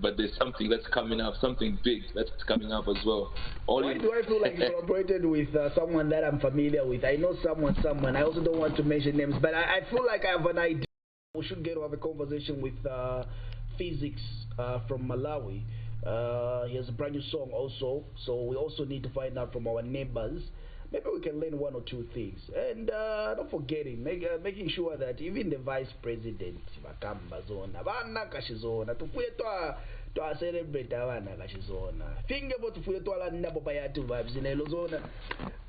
but there's something that's coming up, something big that's coming up as well. All Why in. do I feel like you collaborated with someone that I'm familiar with? I know someone. I also don't want to mention names, but I feel like I have an idea. We should get to have a conversation with Phyzix from Malawi. He has a brand new song also, so we also need to find out from our neighbors. Maybe we can learn one or two things. And not forgetting, making sure that even the vice president, vakamba zona, vana kashizona, tufuye twa celebrate avana kashizona. Think about tufuye twala nabo bayatu vibes inelo zona.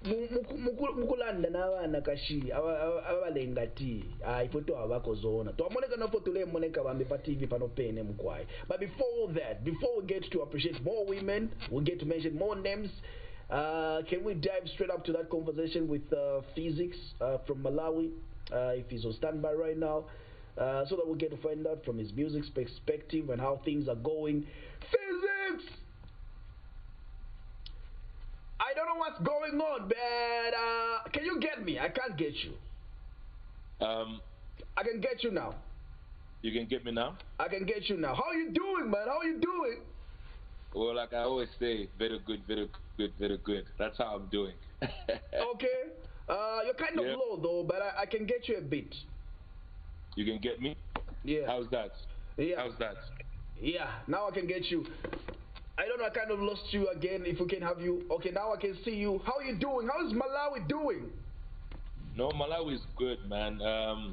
Mukulanda n'avana kashi avalengati ifoto avako zona twamoneka na foto le moneka vambi pa TV pano pene mkwai. But before that, before we get to appreciate more women, we get to mention more names. Can we dive straight up to that conversation with Phyzix from Malawi, if he's on standby right now, so that we get to find out from his music perspective and how things are going. Phyzix! I don't know what's going on, but can you get me? I can't get you. I can get you now. You can get me now? I can get you now. How you doing, man? How you doing? Well, like I always say, very good, very good, very good. That's how I'm doing. Okay. You're kind of low though, but I can get you a bit. You can get me? Yeah. How's that? Yeah. How's that? Yeah. Now I can get you. I don't know. I kind of lost you again. If we can have you. Okay. Now I can see you. How you doing? How is Malawi doing? No, Malawi is good, man.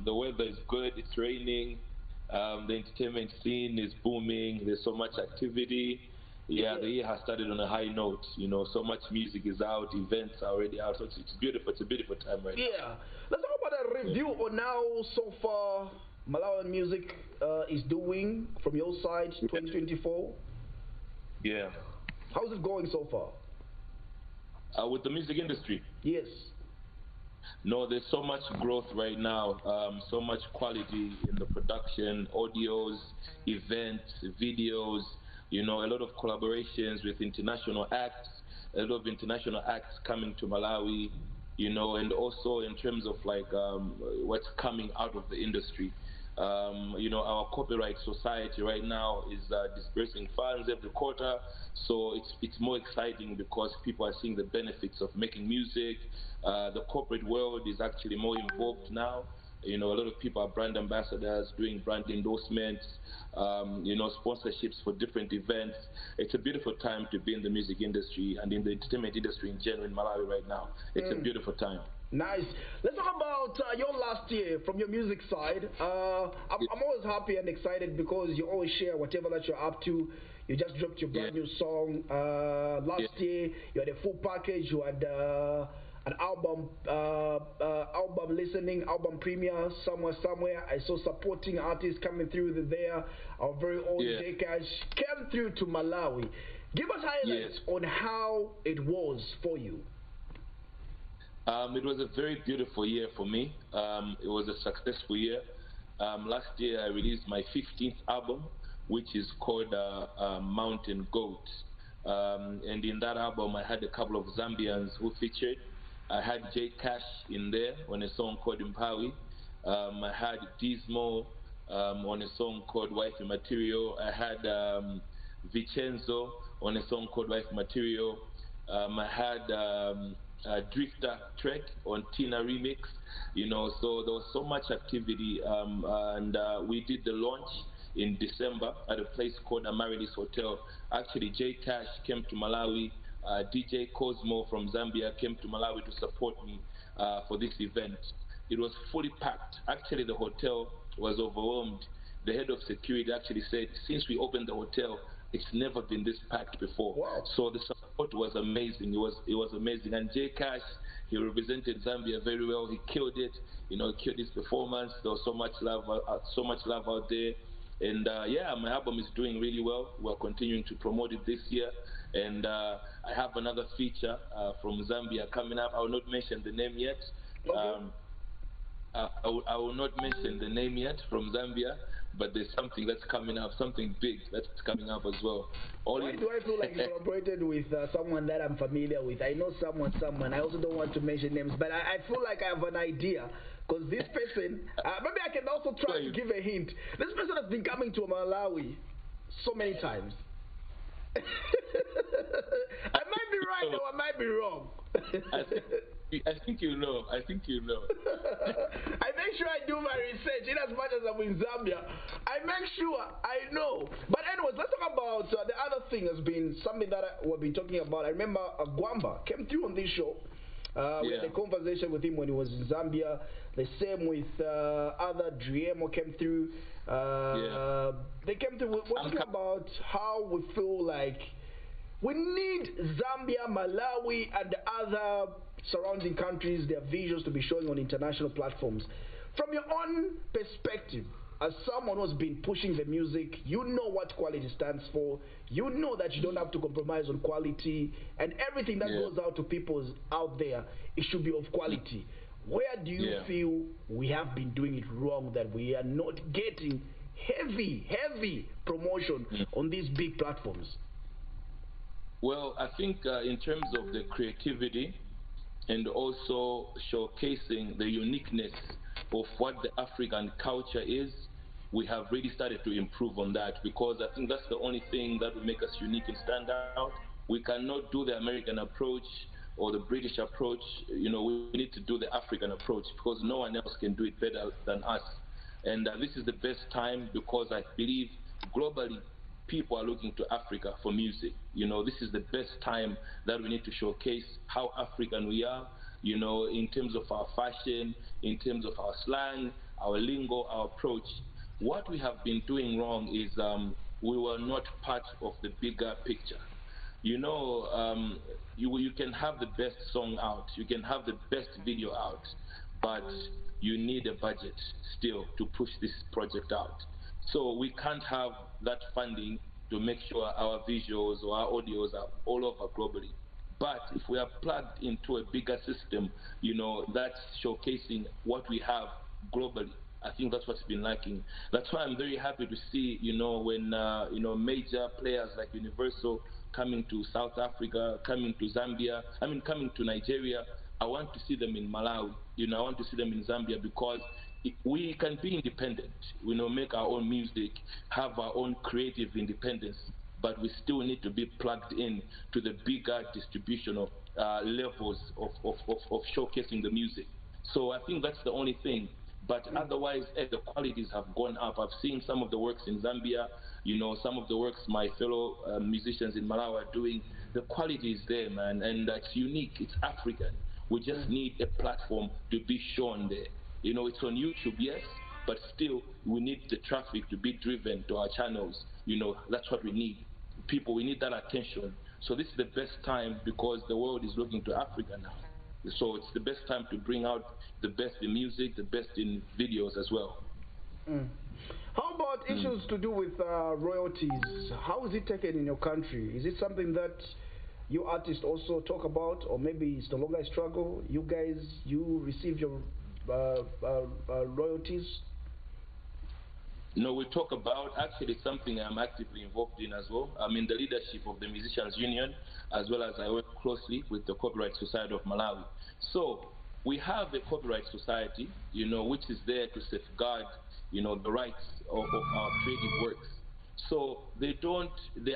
The weather is good. It's raining. The entertainment scene is booming. There's so much activity. Yeah, the year has started on a high note. You know, so much music is out, events are already out. So it's beautiful. It's a beautiful time right now. Yeah. Let's talk about a review on how so far Malawian music is doing from your side, 2024. Yeah. How's it going so far? With the music industry? Yes. No, there's so much growth right now, so much quality in the production, audios, events, videos, you know, a lot of collaborations with international acts, a lot of international acts coming to Malawi, you know, and also in terms of like what's coming out of the industry. You know, our copyright society right now is disbursing funds every quarter, so it's more exciting because people are seeing the benefits of making music. The corporate world is actually more involved now. You know, a lot of people are brand ambassadors, doing brand endorsements, you know, sponsorships for different events. It's a beautiful time to be in the music industry and in the entertainment industry in general in Malawi right now. It's a beautiful time. Nice. Let's talk about your last year from your music side. I'm always happy and excited because you always share whatever that you're up to. You just dropped your brand new song last year. You had a full package. You had an album listening, album premiere somewhere. I saw supporting artists coming through there. Our very own Jae Cash came through to Malawi. Give us highlights on how it was for you. It was a very beautiful year for me. It was a successful year. Last year I released my 15th album, which is called Mountain Goat. And in that album I had a couple of Zambians who featured. I had Jae Cash in there on a song called Impawi. I had Driemo on a song called Wife Material. I had Vincenzo on a song called Wife Material. I had Drifter Trek on Tina Remix, you know, so there was so much activity, and we did the launch in December at a place called Amaryllis Hotel. Actually, Jae Cash came to Malawi, DJ Cosmo from Zambia came to Malawi to support me for this event. It was fully packed. Actually, the hotel was overwhelmed. The head of security actually said, since we opened the hotel, it's never been this packed before. Wow. So the support was amazing. It was amazing. And Jae Cash, he represented Zambia very well. He killed it. You know, he killed his performance. There was so much love out there. And yeah, my album is doing really well. We're continuing to promote it this year. And I have another feature from Zambia coming up. I will not mention the name yet. Okay. I will not mention the name yet from Zambia, but there's something that's coming up, something big that's coming up as well. Why do I feel like you collaborated with someone that I'm familiar with? I know someone. I also don't want to mention names, but I feel like I have an idea. Because this person, maybe I can also try to give a hint. This person has been coming to Malawi so many times. I might be right or I might be wrong. I think you know. I think you know. I make sure I do my research in as much as I'm in Zambia. I make sure I know. But anyways, let's talk about the other thing has been something that we've been talking about. I remember Gwamba came through on this show. We had a conversation with him when he was in Zambia. The same with other Driemo came through. They came through. We're talking about how we feel like we need Zambia, Malawi, and the other surrounding countries, their visuals to be showing on international platforms. From your own perspective, as someone who's been pushing the music, you know what quality stands for. You know that you don't have to compromise on quality, and everything that goes out to people out there, it should be of quality. Where do you feel we have been doing it wrong, that we are not getting heavy promotion on these big platforms? Well, I think in terms of the creativity and also showcasing the uniqueness of what the African culture is, we have really started to improve on that, because I think that's the only thing that will make us unique and stand out. We cannot do the American approach or the British approach. You know, we need to do the African approach, because no one else can do it better than us. And this is the best time, because I believe globally people are looking to Africa for music. You know, this is the best time that we need to showcase how African we are, you know, in terms of our fashion, in terms of our slang, our lingo, our approach. What we have been doing wrong is we were not part of the bigger picture. You know, you can have the best song out, you can have the best video out, but you need a budget still to push this project out. So we can't have that funding to make sure our visuals or our audios are all over globally. But if we are plugged into a bigger system, you know, that's showcasing what we have globally, I think that's what's been lacking. That's why I'm very happy to see, you know, when, you know, major players like Universal coming to South Africa, coming to Zambia, coming to Nigeria. I want to see them in Malawi, you know, I want to see them in Zambia, because we can be independent, you know, make our own music, have our own creative independence, but we still need to be plugged in to the bigger distributional levels of showcasing the music. So I think that's the only thing. But otherwise, the qualities have gone up. I've seen some of the works in Zambia, you know, some of the works my fellow musicians in Malawi are doing. The quality is there, man, and it's unique. It's African. We just need a platform to be shown there. You know, it's on YouTube, yes, but still, we need the traffic to be driven to our channels. You know, that's what we need. People, we need that attention. So this is the best time, because the world is looking to Africa now. So it's the best time to bring out the best in music, the best in videos as well. How about issues to do with royalties? How is it taken in your country? Is it something that you artists also talk about, or maybe it's no longer a struggle? You guys, you receive your royalties? No, we talk about actually something I'm actively involved in as well. I'm in the leadership of the Musicians Union, as well as I work closely with the Copyright Society of Malawi. So we have a Copyright Society, you know, which is there to safeguard, you know, the rights of our creative works. So they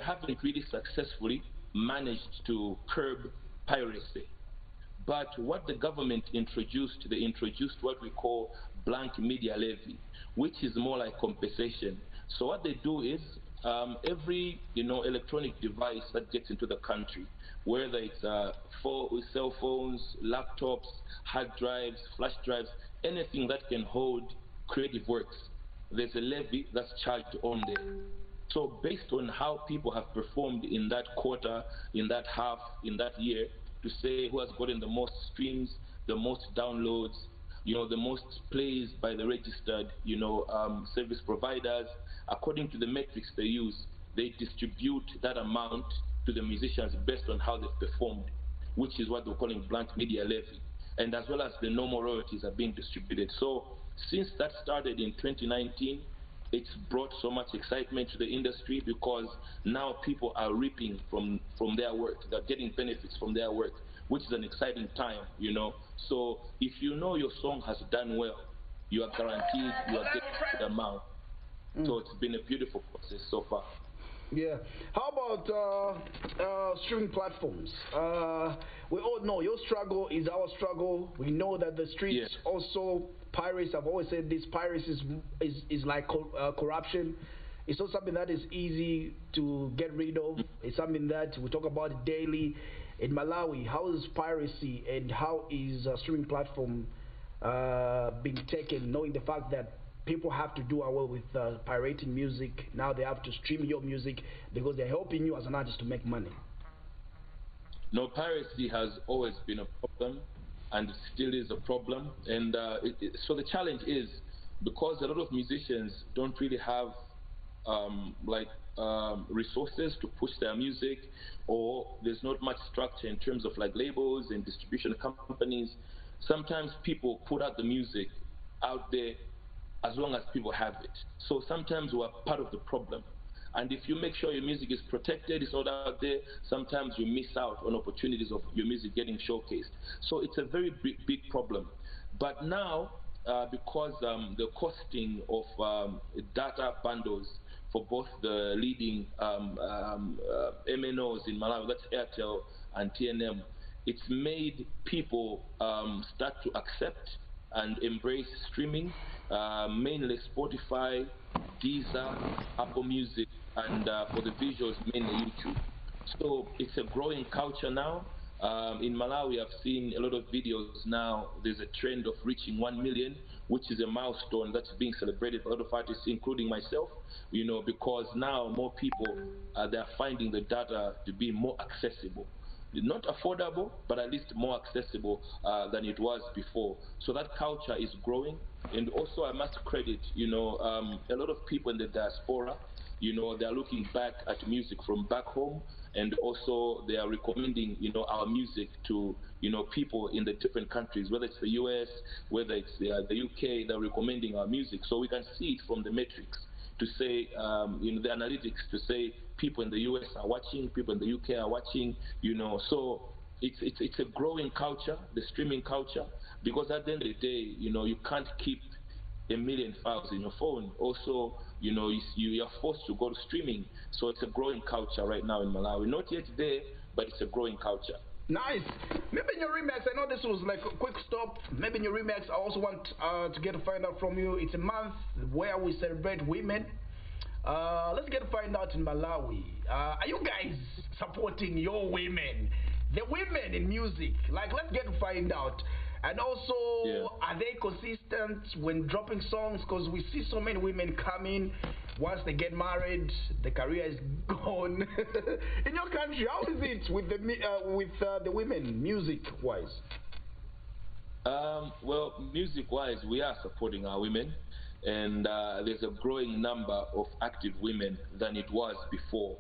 haven't really successfully managed to curb piracy. But what the government introduced, they introduced what we call blank media levy, which is more like compensation. So what they do is every, you know, electronic device that gets into the country, whether it's cell phones, laptops, hard drives, flash drives, anything that can hold creative works, there's a levy that's charged on there. So based on how people have performed in that quarter, in that half, in that year, to say who has gotten the most streams, the most downloads, you know, the most plays by the registered, you know, service providers, according to the metrics they use, they distribute that amount to the musicians based on how they've performed, which is what they're calling blank media levy. And as well as the normal royalties are being distributed. So since that started in 2019, it's brought so much excitement to the industry, because now people are reaping from their work. They're getting benefits from their work, which is an exciting time, you know. So if you know your song has done well, you are guaranteed you are getting a good amount. So it's been a beautiful process so far. Yeah. How about streaming platforms? We all know your struggle is our struggle. We know that the Yeah. streets also pirates. I've always said this: pirates is like corruption. It's not something that is easy to get rid of. It's something that we talk about it daily. In Malawi, how is piracy and how is streaming platform being taken, knowing the fact that people have to do away with pirating music. Now they have to stream your music because they're helping you as an artist to make money. No, piracy has always been a problem, and it still is a problem. And so the challenge is because a lot of musicians don't really have like resources to push their music, or there's not much structure in terms of like labels and distribution companies. Sometimes people put out the music out there as long as people have it. So sometimes we're part of the problem. And if you make sure your music is protected, it's not out there, sometimes you miss out on opportunities of your music getting showcased. So it's a very big problem. But now, because the costing of data bundles for both the leading MNOs in Malawi, that's Airtel and TNM, it's made people start to accept and embrace streaming, mainly Spotify, Deezer, Apple Music, and for the visuals, mainly YouTube. So it's a growing culture now. In Malawi, I've seen a lot of videos now. There's a trend of reaching 1 million, which is a milestone that's being celebrated by a lot of artists, including myself, because now more people they're finding the data to be more accessible, not affordable, but at least more accessible than it was before. So that culture is growing. And also, I must credit, a lot of people in the diaspora, they're looking back at music from back home, and also they are recommending, our music to, people in the different countries, whether it's the US, whether it's the UK, they're recommending our music. So we can see it from the metrics to say, the analytics to say people in the US are watching, people in the UK are watching, so it's a growing culture, the streaming culture, because at the end of the day, you can't keep a million files in your phone. Also, you are forced to go to streaming. So it's a growing culture right now in Malawi. Not yet there, but it's a growing culture. Nice. Maybe in your remix, I know this was like a quick stop. Maybe in your remix, I also want to get to find out from you. It's a month where we celebrate women. Let's get to find out in Malawi. Are you guys supporting your women? The women in music. Like, let's get to find out. And also, Yeah. are they consistent when dropping songs? Because we see so many women coming. Once they get married, the career is gone. In your country, how is it with the women, music-wise? Well, music-wise, we are supporting our women, and there's a growing number of active women than it was before.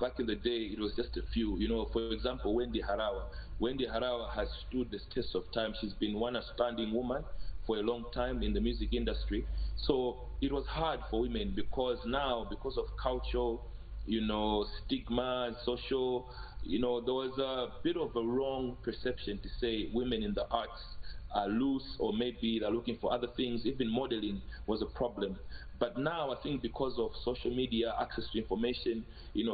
Back in the day, it was just a few. For example, Wendy Harawa. Wendy Harawa has stood the test of time. She's been one outstanding woman for a long time in the music industry. So it was hard for women because now, because of cultural, stigma and social, there was a bit of a wrong perception to say women in the arts are loose or maybe they're looking for other things. Even modeling was a problem. But now I think because of social media, access to information,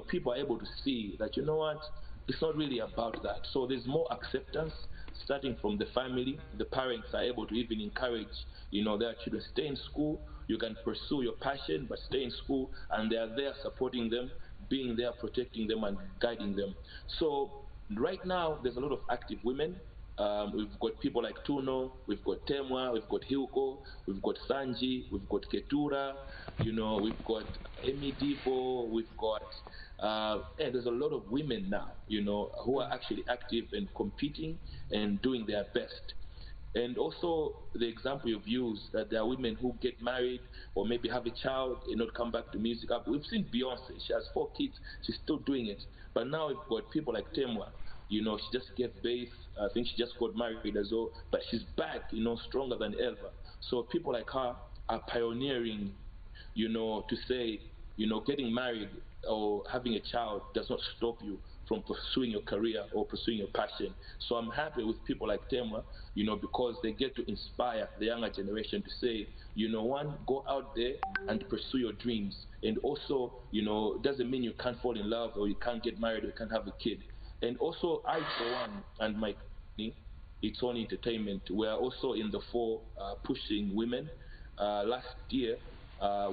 people are able to see that, what, it's not really about that. So there's more acceptance starting from the family. The parents are able to even encourage, their children stay in school. You can pursue your passion, but stay in school, and they are there supporting them, being there, protecting them, and guiding them. So right now, there's a lot of active women. We've got people like Tuno, we've got Temwa, we've got Hilko, we've got Sanji, we've got Ketura, we've got Emi Divo, we've got, and there's a lot of women now, who are actually active and competing and doing their best. And also the example you've used that there are women who get married or maybe have a child and not come back to music. We've seen Beyonce. She has 4 kids. She's still doing it. But now we've got people like Temwa. She just gave birth. I think she just got married as well. But she's back, stronger than ever. So people like her are pioneering, to say, getting married or having a child does not stop you from pursuing your career or pursuing your passion. So I'm happy with people like Temwa, because they get to inspire the younger generation to say, one, go out there and pursue your dreams. And also, doesn't mean you can't fall in love or you can't get married or you can't have a kid. And also, I, for one, and my company, It's On Entertainment, we are also in the for pushing women. Last year,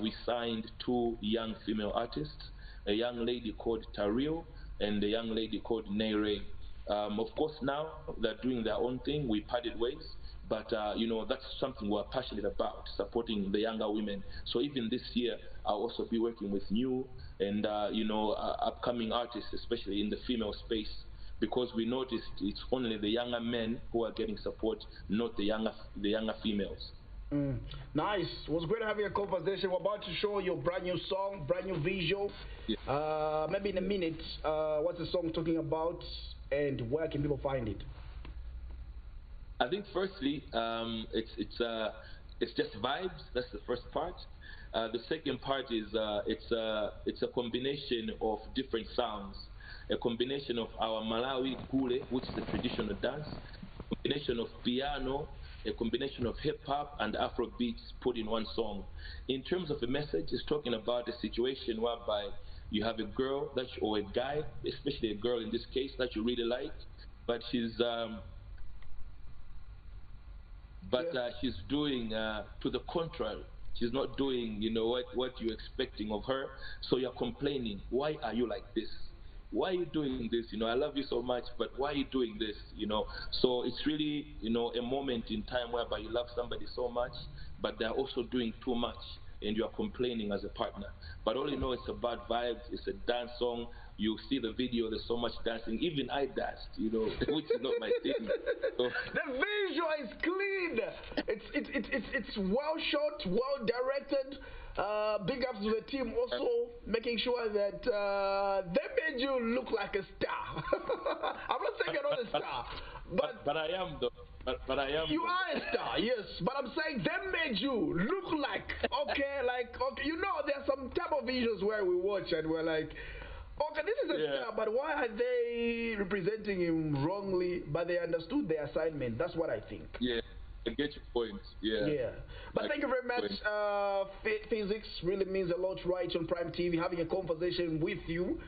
we signed 2 young female artists, a young lady called Tario and a young lady called Neire. Of course, now they're doing their own thing. We parted ways, but that's something we're passionate about, supporting the younger women. So even this year, I'll also be working with new and upcoming artists, especially in the female space, because we noticed it's only the younger men who are getting support, not the younger females. Nice. It was great having a conversation. We're about to show your brand new song, brand new visual. Yeah. Maybe in a minute, what's the song talking about and where can people find it? I think firstly, it's just vibes. That's the first part. The second part is it's a combination of different sounds, a combination of our Malawi gule, which is a traditional dance, a combination of piano, a combination of hip hop and Afro beats put in one song. In terms of the message, it's talking about a situation whereby you have a girl or a guy, especially a girl in this case, that you really like, but she's doing to the contrary. She's not doing, what you're expecting of her. So you're complaining. Why are you like this? Why are you doing this? I love you so much, but why are you doing this? So it's really, a moment in time whereby you love somebody so much, but they're also doing too much, and you are complaining as a partner. But all you know, it's about vibes. It's a dance song. You see the video. There's so much dancing. Even I danced, which is not my thing. So, the visual is clean. It's well shot, well directed. Big ups to the team also making sure that they made you look like a star. I'm not saying you're not a star, but I am though. But I am. You are a star, yes. But I'm saying they made you look like okay. There's some type of visuals where we watch and we're like, okay, this is a star, but why are they representing him wrongly? But they understood their assignment. That's what I think. Yeah, I get your point. Yeah. Yeah. But thank you very much. Phyzix really means a lot right on Prime TV. Having a conversation with you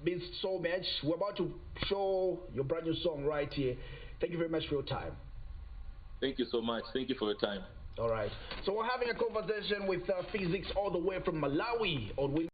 means so much. We're about to show your brand new song right here. Thank you very much for your time. Thank you so much. Thank you for your time. All right. So we're having a conversation with Phyzix all the way from Malawi on